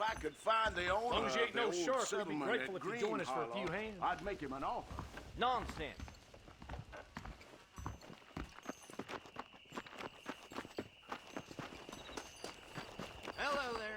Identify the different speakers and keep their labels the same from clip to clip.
Speaker 1: I could find the owner
Speaker 2: Long as you ain't
Speaker 1: of the
Speaker 2: no
Speaker 1: old
Speaker 2: shark, we'd be
Speaker 1: settlement
Speaker 2: grateful
Speaker 1: at
Speaker 2: if you
Speaker 1: Green
Speaker 2: join us for a few
Speaker 1: Hollow,
Speaker 2: hands.
Speaker 1: I'd make him an offer.
Speaker 2: Nonsense.
Speaker 3: Hello there.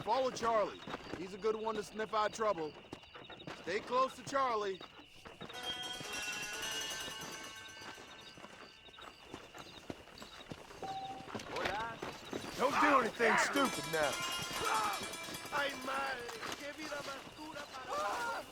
Speaker 4: Follow Charlie. He's a good one to sniff out trouble. Stay close to Charlie.
Speaker 5: Don't do anything stupid now.
Speaker 3: Ay, madre, qué vida más dura para...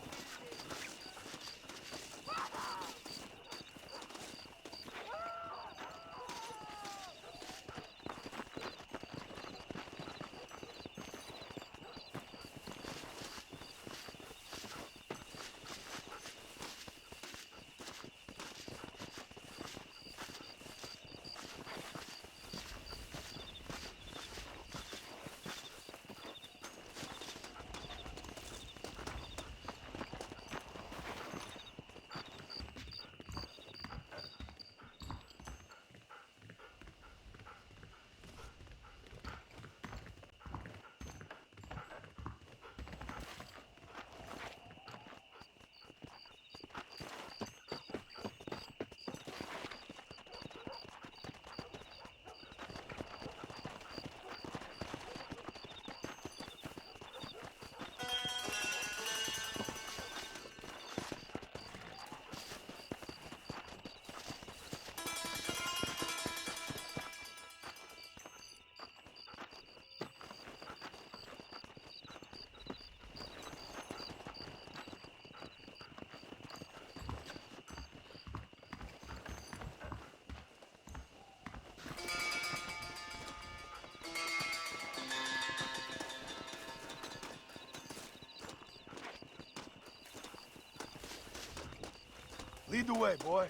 Speaker 5: Lead the way, boy.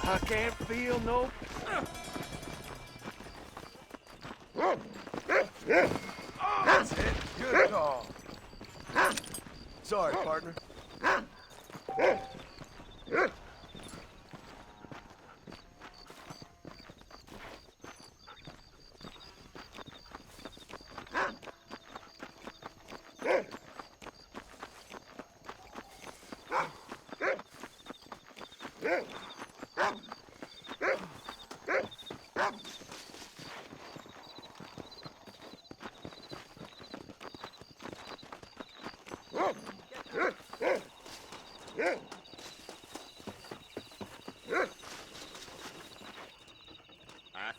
Speaker 2: I can't feel no...
Speaker 5: That's it. Good call. Sorry, partner.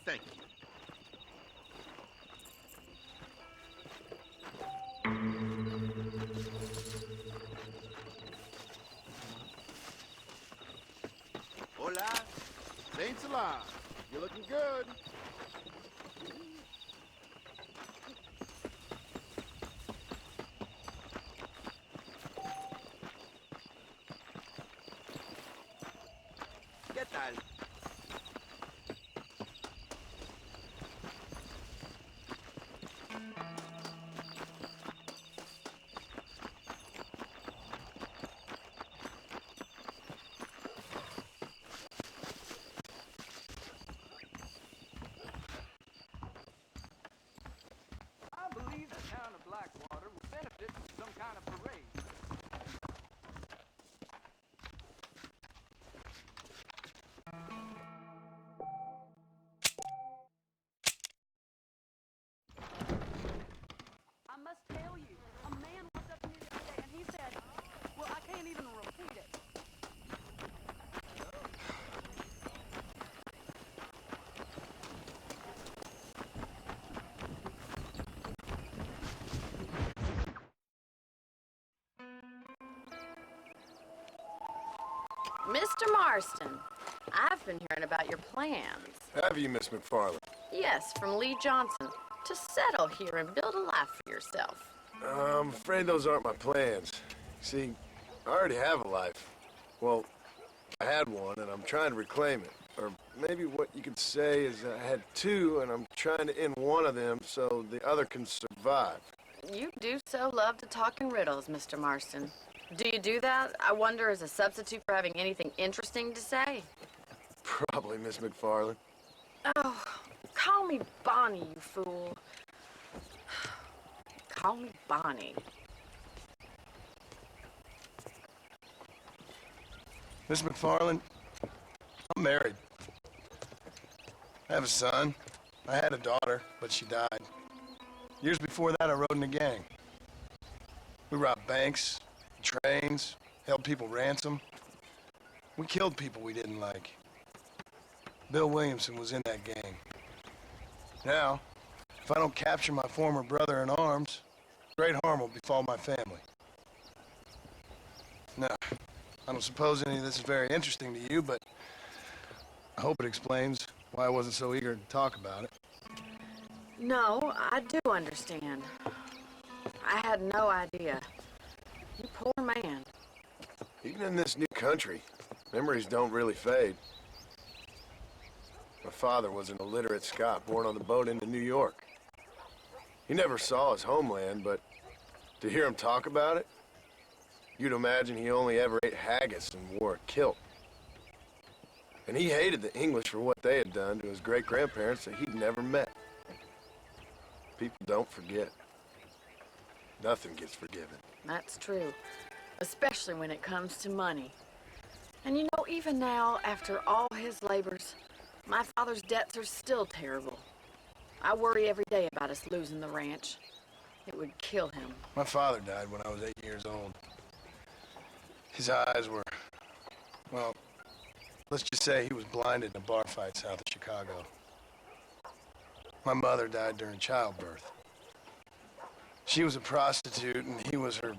Speaker 3: Thank you.
Speaker 4: Hola. Saints alive. You're looking good.
Speaker 3: ¿Qué tal?
Speaker 6: I believe the town of Blackwater will benefit from some kind of parade.
Speaker 7: Mr. Marston, I've been hearing about your plans.
Speaker 5: Have you, Miss MacFarlane?
Speaker 7: Yes, from Lee Johnson, to settle here and build a life for yourself.
Speaker 5: I'm afraid those aren't my plans. See, I already have a life. Well, I had one, and I'm trying to reclaim it. Or maybe what you could say is I had two, and I'm trying to end one of them so the other can survive.
Speaker 7: You do so love to talk in riddles, Mr. Marston. Do you do that, I wonder, as a substitute for having anything interesting to say?
Speaker 5: Probably, Miss MacFarlane.
Speaker 7: Oh, call me Bonnie, you fool. Call me Bonnie.
Speaker 5: Miss MacFarlane, I'm married. I have a son. I had a daughter, but she died. Years before that, I rode in a gang. We robbed banks, trains, held people ransom. We killed people we didn't like. Bill Williamson was in that gang. Now, if I don't capture my former brother in arms, great harm will befall my family. Now, I don't suppose any of this is very interesting to you, but I hope it explains why I wasn't so eager to talk about it.
Speaker 7: No, I do understand. I had no idea. You poor man.
Speaker 5: Even in this new country, memories don't really fade. My father was an illiterate Scot born on the boat into New York. He never saw his homeland, but to hear him talk about it, you'd imagine he only ever ate haggis and wore a kilt. And he hated the English for what they had done to his great-grandparents that he'd never met. People don't forget. Nothing gets forgiven.
Speaker 7: That's true. Especially when it comes to money. And you know, even now, after all his labors, my father's debts are still terrible. I worry every day about us losing the ranch. It would kill him.
Speaker 5: My father died when I was 8 years old. His eyes were, well, let's just say he was blinded in a bar fight south of Chicago. My mother died during childbirth. She was a prostitute, and he was her,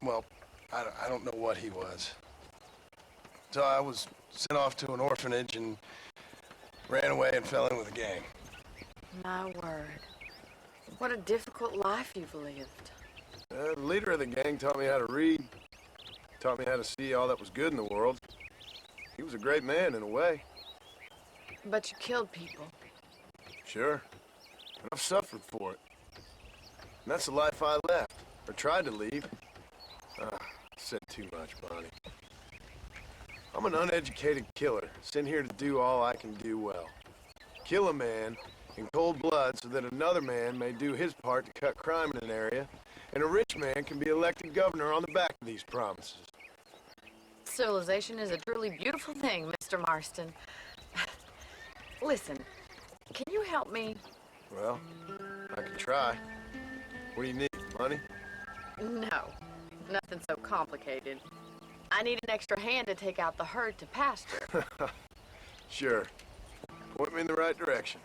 Speaker 5: well, I don't know what he was. So I was sent off to an orphanage and ran away and fell in with a gang.
Speaker 7: My word. What a difficult life you've lived.
Speaker 5: The leader of the gang taught me how to read, taught me how to see all that was good in the world. He was a great man in a way.
Speaker 7: But you killed people.
Speaker 5: Sure. And I've suffered for it. And that's the life I left, or tried to leave. Said too much, Bonnie. I'm an uneducated killer, sent here to do all I can do well. Kill a man in cold blood so that another man may do his part to cut crime in an area, and a rich man can be elected governor on the back of these promises.
Speaker 7: Civilization is a truly beautiful thing, Mr. Marston. Listen, can you help me?
Speaker 5: Well, I can try. What do you need, money?
Speaker 7: No, nothing so complicated. I need an extra hand to take out the herd to pasture.
Speaker 5: Sure. Point me in the right direction.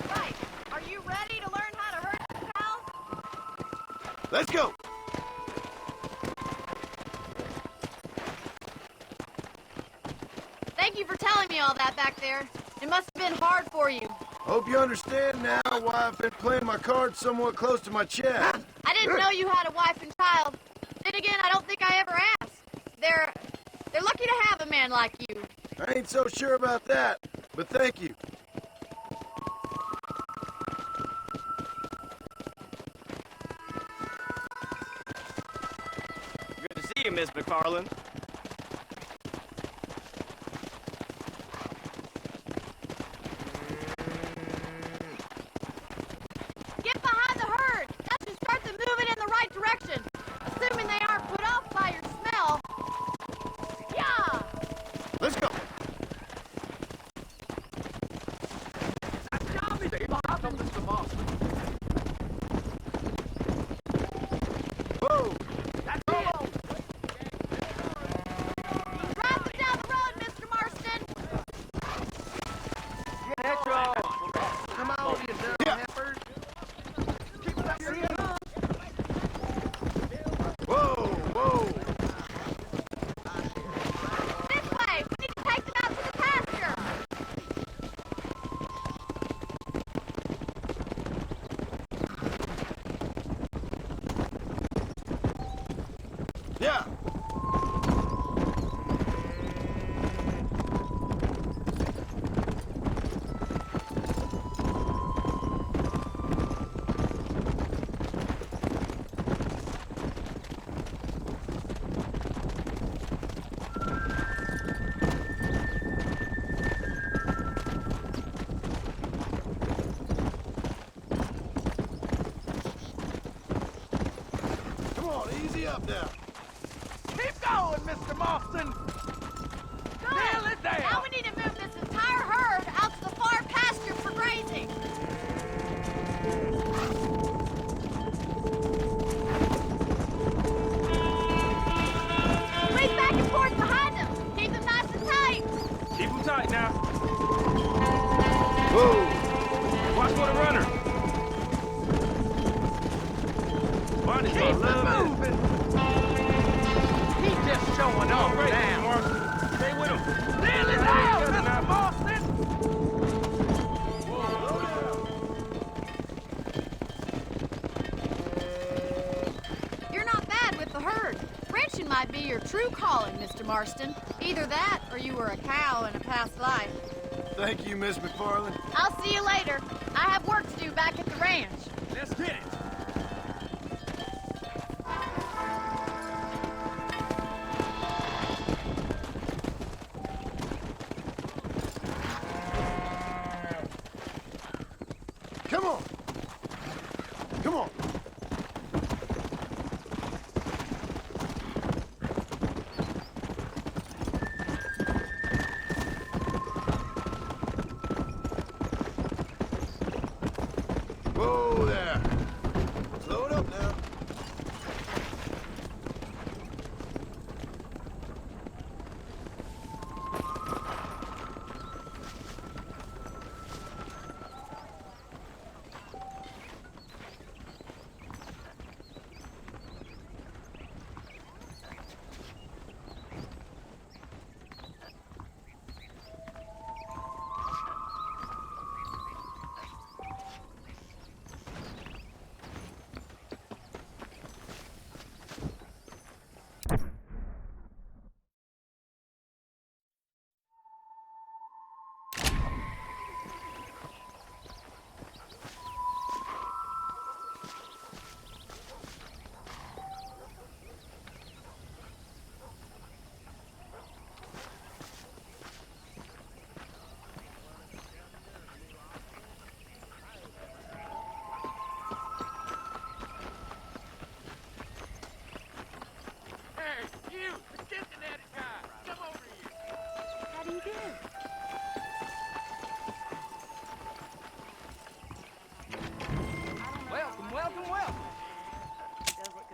Speaker 7: Right. Are you ready to learn how to herd cows?
Speaker 5: Let's go!
Speaker 7: Thank you for telling me all that back there. It must have been hard for you.
Speaker 5: Hope you understand now why I've been playing my cards somewhat close to my chest.
Speaker 7: I didn't know you had a wife and child. Then again, I don't think I ever asked. They're lucky to have a man like you.
Speaker 5: I ain't so sure about that, but thank you.
Speaker 2: Good to see you, Miss MacFarlane.
Speaker 7: Get behind the herd. That should start them moving in the right direction. Assuming they aren't put off by your smell. Yeah!
Speaker 5: Let's go!
Speaker 1: That's it.
Speaker 4: Yeah. Come on, easy up now.
Speaker 3: Keep going, Mr. Marston. Nail it down.
Speaker 7: Now we need to move this entire herd out to the far pasture for grazing. Squeeze back and forth behind them. Keep them nice and tight.
Speaker 2: Keep them tight now.
Speaker 4: Whoa.
Speaker 2: Watch for the runner. Bonnie's
Speaker 3: Keep
Speaker 2: gonna
Speaker 3: them
Speaker 2: love
Speaker 3: moving. He's just showing off
Speaker 2: this. Great,
Speaker 3: now.
Speaker 2: Marston. Stay with him.
Speaker 3: Nail it down, Mr. Marston.
Speaker 7: You're not bad with the herd. Ranching might be your true calling, Mr. Marston. Either that, or you were a cow in a past life.
Speaker 4: Thank you, Miss MacFarlane.
Speaker 7: I'll see you later. I have work to do back at the ranch.
Speaker 2: Let's get it.
Speaker 4: Come on. Come on. Whoa there. Slow it up now.
Speaker 3: Hey, you, the Cincinnati guy. Come over here.
Speaker 7: How do you do?
Speaker 6: Welcome, welcome, welcome.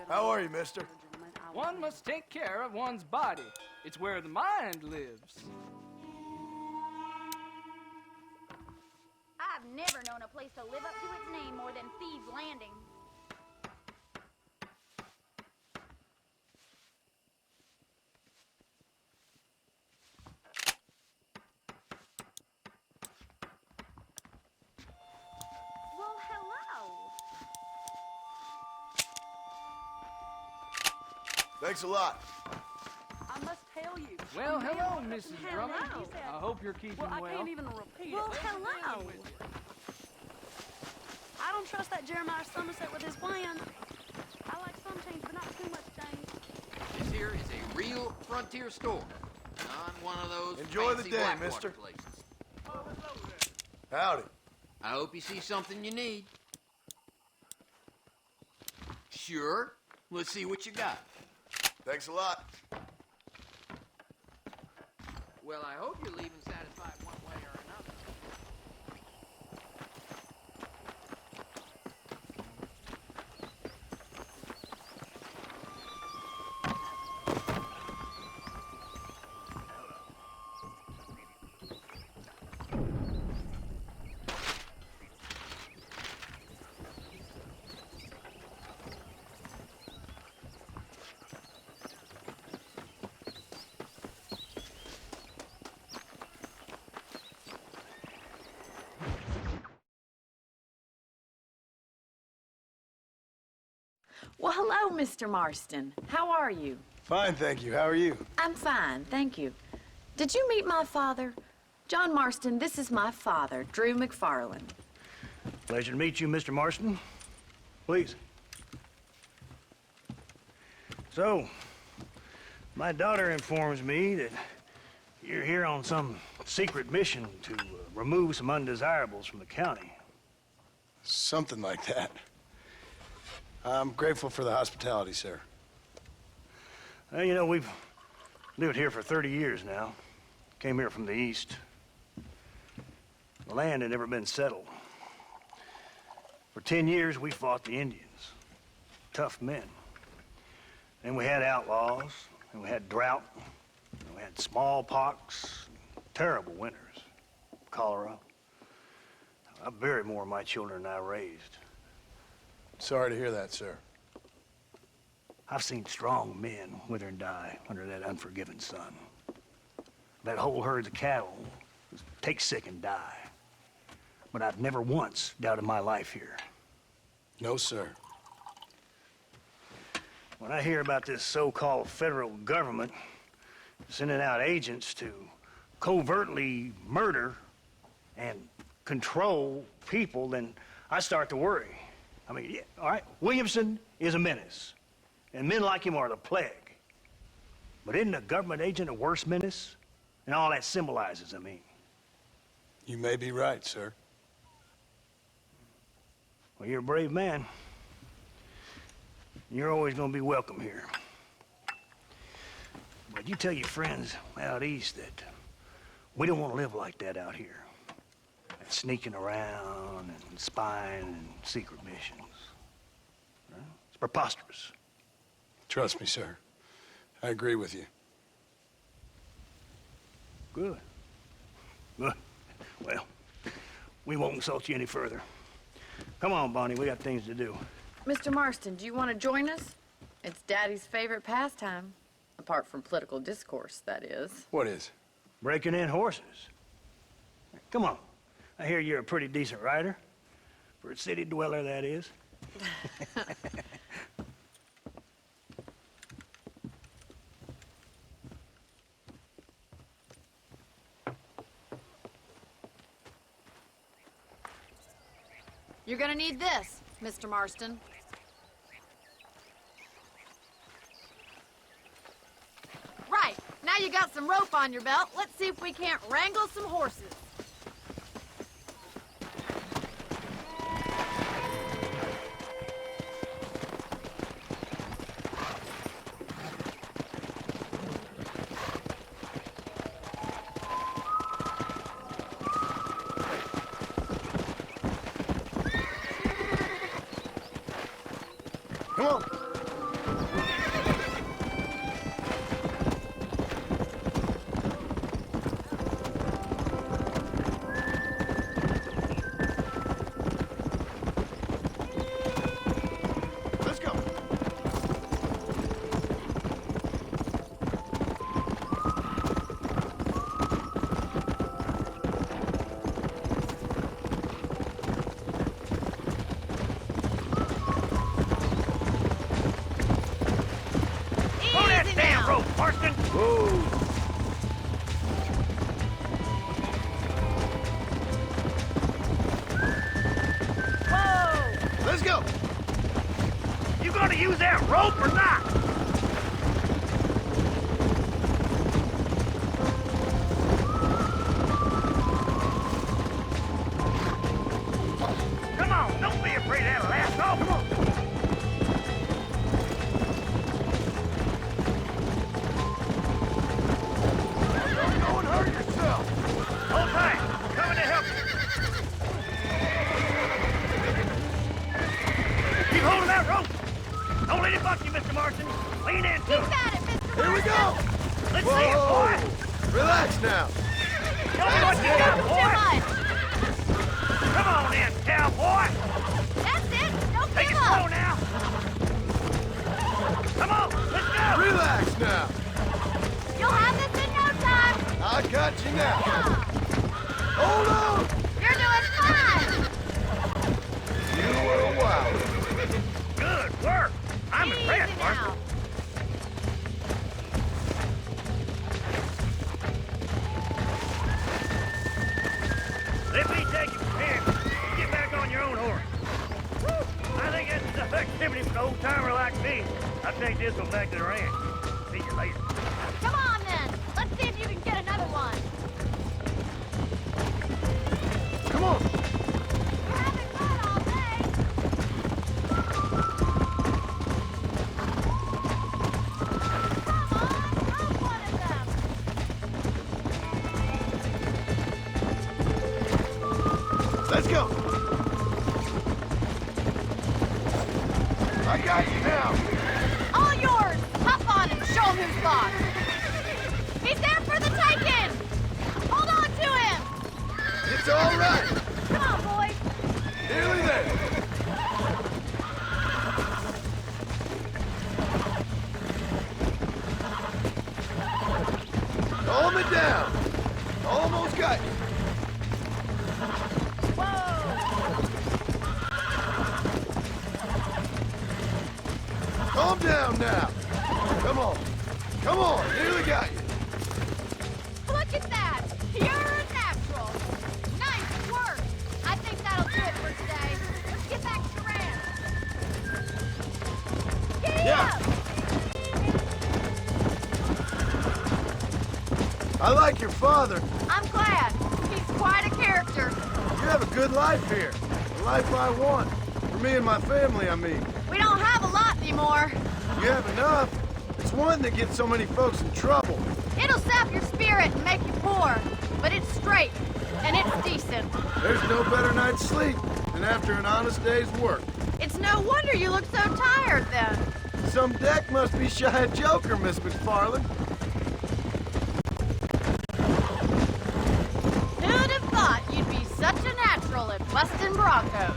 Speaker 4: How are you, mister?
Speaker 6: One must take care of one's body. It's where the mind lives.
Speaker 8: I've never known a place to live up to its name more than Thieves' Landing. Well, hello.
Speaker 4: Thanks a lot.
Speaker 9: I must tell you.
Speaker 6: Well, hello, Mrs.
Speaker 9: Hello.
Speaker 6: Drummond. I hope you're keeping
Speaker 9: Well, I
Speaker 6: well.
Speaker 9: can't even repeat
Speaker 8: Well,
Speaker 9: it.
Speaker 8: hello.
Speaker 9: I don't trust that Jeremiah Somerset with his plan. I like some change, but not too much change.
Speaker 10: This here is a real frontier store. Not one of those
Speaker 4: Enjoy the
Speaker 10: fancy
Speaker 4: day,
Speaker 10: Blackwater
Speaker 4: mister.
Speaker 10: places.
Speaker 4: Howdy.
Speaker 10: I hope you see something you need. Sure. Let's see what you got.
Speaker 4: Thanks a lot.
Speaker 10: Well, I hope you're leaving satisfied one way or another.
Speaker 7: Well, hello, Mr. Marston. How are you?
Speaker 5: Fine, thank you. How are you?
Speaker 7: I'm fine, thank you. Did you meet my father? John Marston, this is my father, Drew MacFarlane.
Speaker 11: Pleasure to meet you, Mr. Marston. Please. So, my daughter informs me that you're here on some secret mission to remove some undesirables from the county.
Speaker 5: Something like that. I'm grateful for the hospitality, sir.
Speaker 11: Well, you know, we've lived here for 30 years now. Came here from the east. The land had never been settled. For 10 years, we fought the Indians. Tough men. Then we had outlaws, and we had drought, and we had smallpox, terrible winters, cholera. I buried more of my children than I raised.
Speaker 5: Sorry to hear that, sir.
Speaker 11: I've seen strong men wither and die under that unforgiving sun. That whole herds of cattle take sick and die. But I've never once doubted my life here.
Speaker 5: No, sir.
Speaker 11: When I hear about this so-called federal government sending out agents to covertly murder and control people, then I start to worry. I mean, yeah, all right, Williamson is a menace, and men like him are the plague. But isn't a government agent a worse menace? And all that symbolizes, I mean.
Speaker 5: You may be right, sir.
Speaker 11: Well, you're a brave man. You're always gonna be welcome here. But you tell your friends out east that we don't want to live like that out here. Like sneaking around and spying and secret missions. Right? It's preposterous.
Speaker 5: Trust me, sir. I agree with you.
Speaker 11: Good. Good. Well, we won't insult you any further. Come on, Bonnie, we got things to do.
Speaker 7: Mr. Marston, do you want to join us? It's Daddy's favorite pastime. Apart from political discourse, that is.
Speaker 5: What is?
Speaker 11: Breaking in horses. Come on. I hear you're a pretty decent rider. For a city dweller, that is.
Speaker 7: You're gonna need this, Mr. Marston. Right, now you got some rope on your belt. Let's see if we can't wrangle some horses.
Speaker 5: Come on. Let's go.
Speaker 11: Marston!
Speaker 5: Whoa.
Speaker 11: Whoa!
Speaker 5: Let's go.
Speaker 11: You gonna use that rope or not? Come on, don't be afraid of that lasso. Come on.
Speaker 5: Don't hurt yourself.
Speaker 11: Hold tight. I'm coming to help you. Keep hold of that rope. Don't let it buck you, Mr. Marston. Lean into
Speaker 8: Keep
Speaker 11: it.
Speaker 8: at it, Mr.
Speaker 5: Here we go.
Speaker 11: Let's see it, boy.
Speaker 5: Relax now.
Speaker 11: Show me what you got, boy.
Speaker 8: Too much.
Speaker 11: Come on in, cowboy.
Speaker 8: That's it. Don't
Speaker 11: Take it
Speaker 8: give
Speaker 11: slow
Speaker 8: up.
Speaker 11: now. Come on, let's go.
Speaker 5: Relax now.
Speaker 8: You'll have this in no time.
Speaker 5: I got you now.
Speaker 8: Yeah.
Speaker 5: Hold on.
Speaker 8: You're doing fine.
Speaker 5: You were a wild.
Speaker 11: Good work. I'm
Speaker 8: Easy
Speaker 11: impressed, Marston.
Speaker 8: now.
Speaker 11: this one back to the ranch. See you later.
Speaker 8: Come on, then. Let's see if you can get another one.
Speaker 4: Come on.
Speaker 8: We're having fun all day. Come on, rope one of them.
Speaker 4: Let's go. I got you now.
Speaker 8: All yours. Hop on and show him who's boss. He's there for the taking. Hold on to him.
Speaker 4: It's all right.
Speaker 8: Come on, boys.
Speaker 4: Nearly there. Calm it down. Almost got you. Calm down now. Come on. Come on. Nearly got you.
Speaker 8: Look at that. You're a natural. Nice work. I think that'll do it for today. Let's get back to the ranch. Giddy up.
Speaker 4: I like your father.
Speaker 8: I'm glad. He's quite a character.
Speaker 4: You have a good life here. The life I want. For me and my family, I mean.
Speaker 8: We don't have a lot anymore.
Speaker 4: You have enough. It's one that gets so many folks in trouble.
Speaker 8: It'll sap your spirit and make you poor. But it's straight. And it's decent.
Speaker 4: There's no better night's sleep than after an honest day's work.
Speaker 8: It's no wonder you look so tired then.
Speaker 4: Some deck must be shy of Joker, Miss MacFarlane.
Speaker 8: Who'd have thought you'd be such a natural at busting Broncos?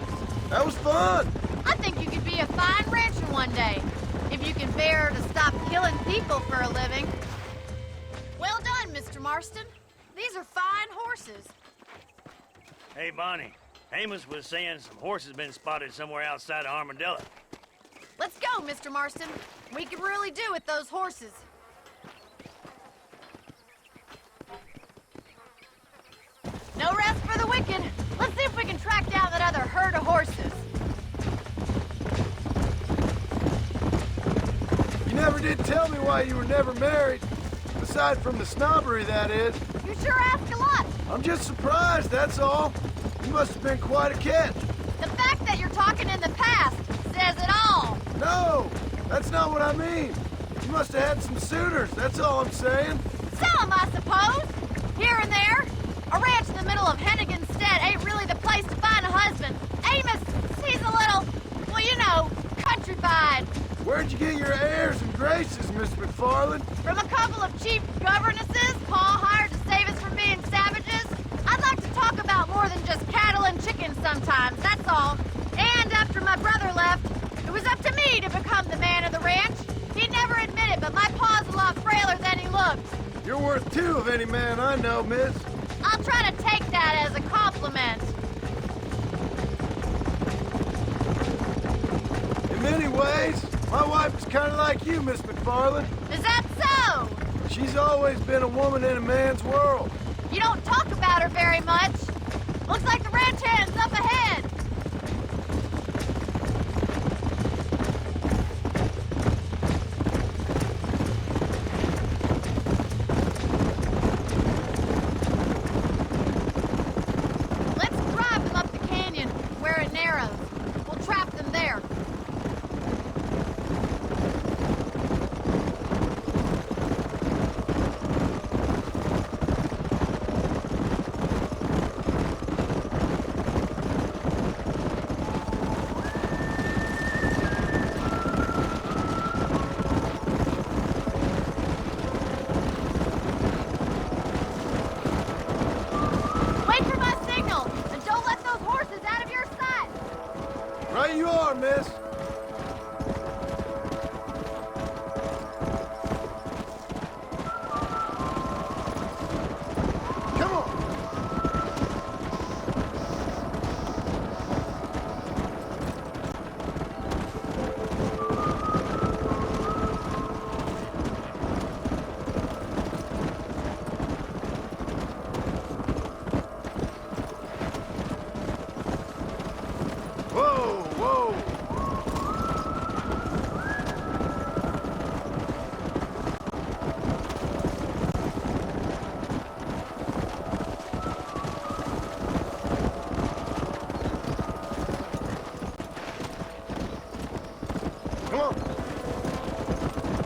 Speaker 4: That was fun.
Speaker 8: I think you could be a fine rancher one day, if you can bear to stop killing people for a living. Well done, Mr. Marston. These are fine horses.
Speaker 11: Hey, Bonnie. Amos was saying some horses been spotted somewhere outside of Armadillo.
Speaker 8: Let's go, Mr. Marston. We can really do with those horses. No rest for the wicked. Let's see if we can track down that other herd of horses.
Speaker 4: You never did tell me why you were never married. Aside from the snobbery, that is.
Speaker 8: You sure ask a lot.
Speaker 4: I'm just surprised, that's all. You must have been quite a catch.
Speaker 8: The fact that you're talking in the past says it all.
Speaker 4: No, that's not what I mean. You must have had some suitors, that's all I'm saying.
Speaker 8: Some, I suppose. Here and there. A ranch in the middle of Hennigan's Stead ain't really the place to find a husband. Amos, he's a little, well, you know, countrified.
Speaker 4: Where'd you get your airs and graces, Miss MacFarlane?
Speaker 8: From a couple of cheap governesses Paul hired to save us from being savages. I'd like to talk about more than just cattle and chickens sometimes, that's all. And after my brother left, it was up to me to become the man of the ranch. He'd never admit it, but my pa's a lot frailer than he looks.
Speaker 4: You're worth two of any man I know, miss.
Speaker 8: I'll try to take that as a compliment.
Speaker 4: In many ways, my wife is kind of like you, Miss MacFarlane.
Speaker 8: Is that so?
Speaker 4: She's always been a woman in a man's world.
Speaker 8: You don't talk about her very much. Looks like the ranch hand's up ahead. Let's drive them up the canyon where it narrows. We'll trap them there.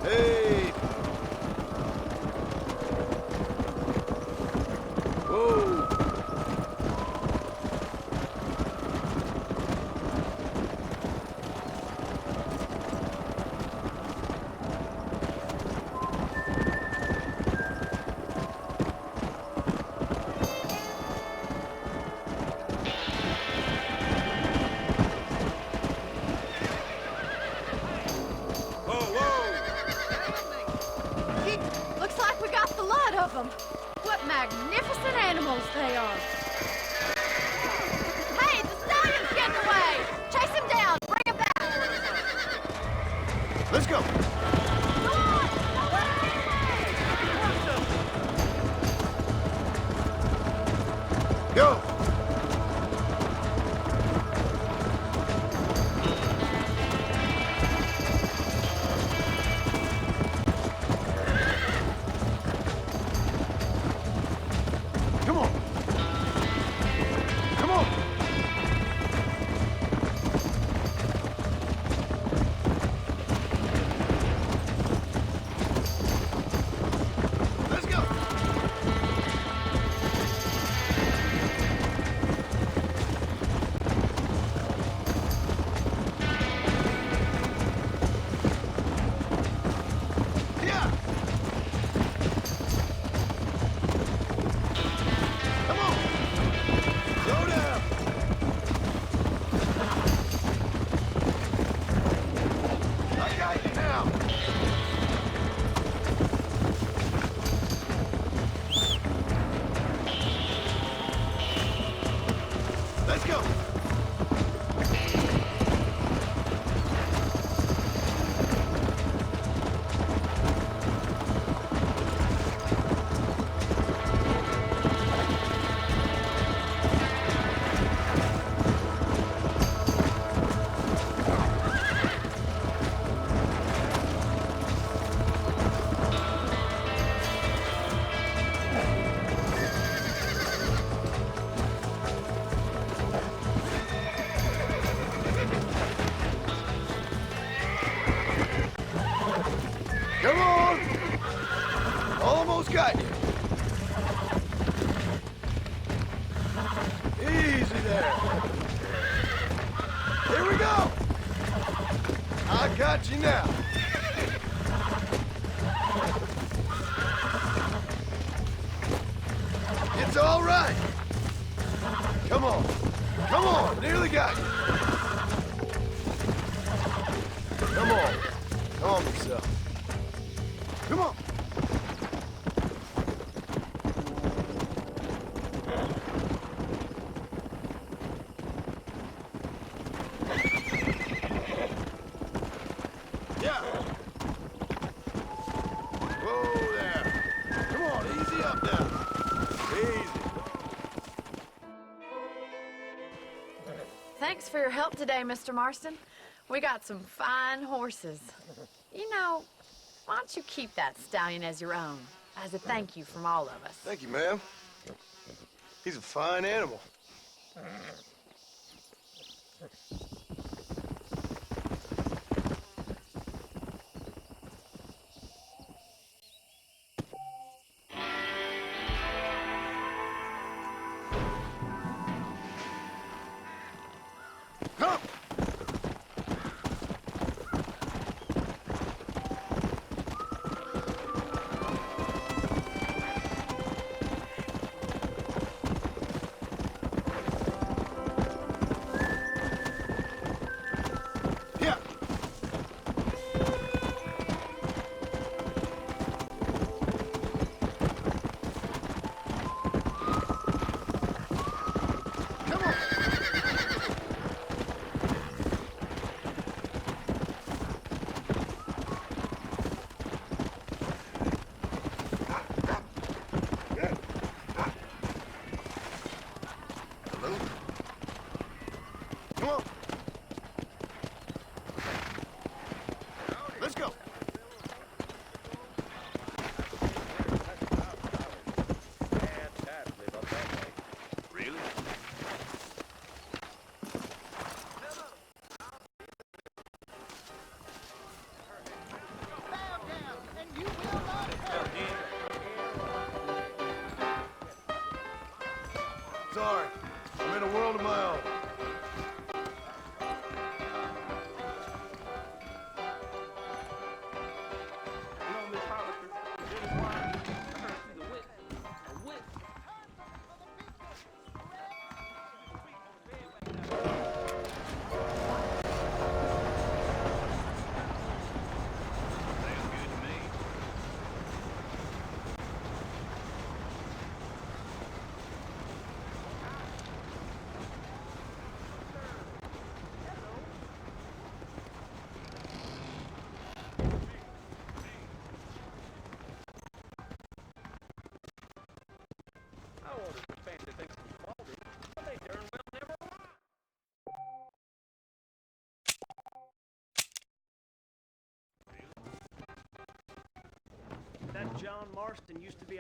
Speaker 4: Hey! Whoa!
Speaker 8: Looks like we got the lot of them. What magnificent animals they are. Hey, the stallion's getting away! Chase him down, bring him back!
Speaker 4: Let's go! Go! Come on! Come on! Let's go! Yeah! Come on! Slow down! I got you now! Let's go! Come on! Almost got you. Easy there. Here we go. I got you now. It's all right. Come on. Come on. Nearly got you. Come on. Calm yourself. Come on. Yeah. Whoa there. Come on, easy up now. Easy.
Speaker 7: Thanks for your help today, Mr. Marston. We got some fine horses. You know, why don't you keep that stallion as your own, as a thank you from all of us?
Speaker 5: Thank you, ma'am. He's a fine animal.
Speaker 4: Come. world of my own.
Speaker 2: You know, Miss Hollister, this is why I heard she's a witch. A witch. Sounds good to me. I ordered some fancy things from Walden, but they darn well never arrived. That John Marston used to be